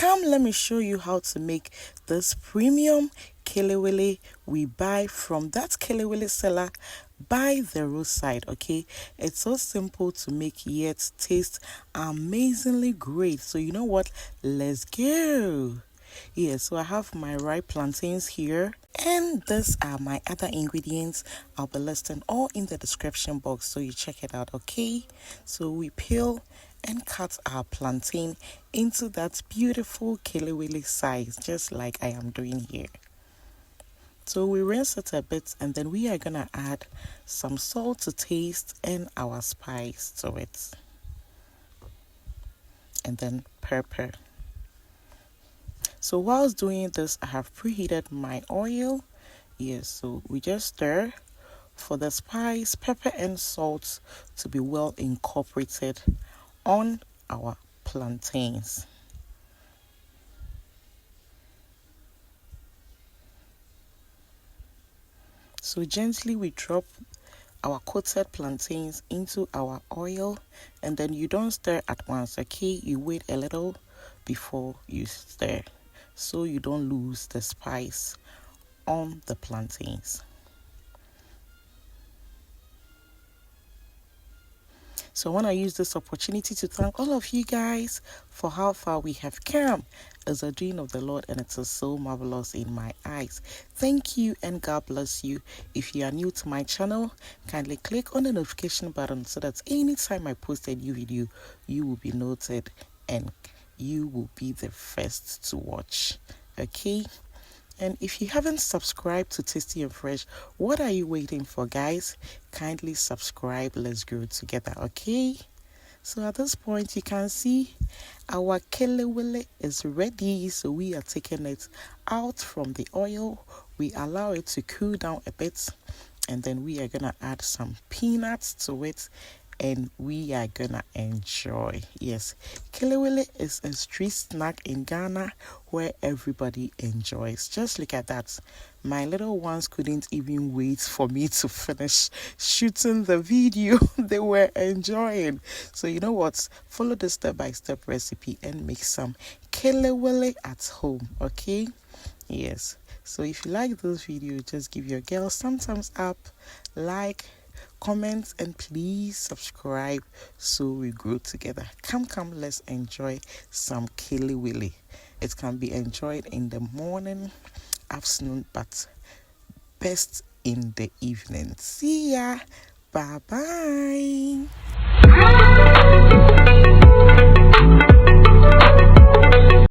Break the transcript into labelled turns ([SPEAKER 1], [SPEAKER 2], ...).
[SPEAKER 1] Come, let me show you how to make this premium kelewele we buy from that kelewele seller by the roadside. Okay, it's so simple to make yet taste amazingly great. So you know what, let's go. Yeah, so I have my ripe plantains here, and these are my other ingredients. I'll be listing all in the description box, so you check it out. Okay, so we peel and cut our plantain into that beautiful kelewele size, just like I am doing here. So we rinse it a bit, and then we are gonna add some salt to taste and our spice to it, and then pepper. So whilst doing this, I have preheated my oil. Yes, so we just stir for the spice, pepper and salt to be well incorporated on our plantains. So gently we drop our coated plantains into our oil, and then you don't stir at once, okay? You wait a little before you stir, so you don't lose the spice on the plantains. So I want to use this opportunity to thank all of you guys for how far we have come. It's a doing of the Lord, and it is so marvelous in my eyes. Thank you, and God bless you. If you are new to my channel, kindly click on the notification button so that anytime I post a new video, you will be noted and you will be the first to watch. Okay? And if you haven't subscribed to Tasty and Fresh, what are you waiting for, guys? Kindly subscribe. Let's grow together, okay? So at this point, you can see our kelewele is ready. So we are taking it out from the oil. We allow it to cool down a bit, and then we are gonna add some peanuts to it, and we are gonna enjoy. Yes, kelewele is a street snack in Ghana where everybody enjoys. Just look at that. My little ones couldn't even wait for me to finish shooting the video. They were enjoying. So you know what, follow the step-by-step recipe and make some kelewele at home, okay? Yes, so if you like this video, just give your girl some thumbs up, like, comment, and please subscribe so we grow together. Come, let's enjoy some kelewele. It can be enjoyed in the morning, afternoon, but best in the evening. See ya. Bye bye.